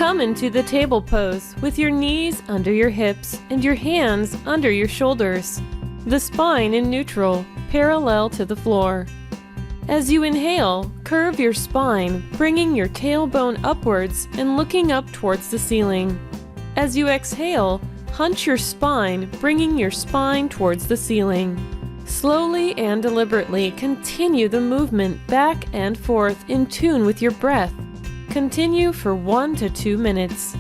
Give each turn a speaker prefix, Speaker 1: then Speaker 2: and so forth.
Speaker 1: Come into the table pose with your knees under your hips and your hands under your shoulders. The spine in neutral, parallel to the floor. As you inhale, curve your spine, bringing your tailbone upwards and looking up towards the ceiling. As you exhale, hunch your spine, bringing your spine towards the ceiling. Slowly and deliberately continue the movement back and forth in tune with your breath. Continue for 1 to 2 minutes.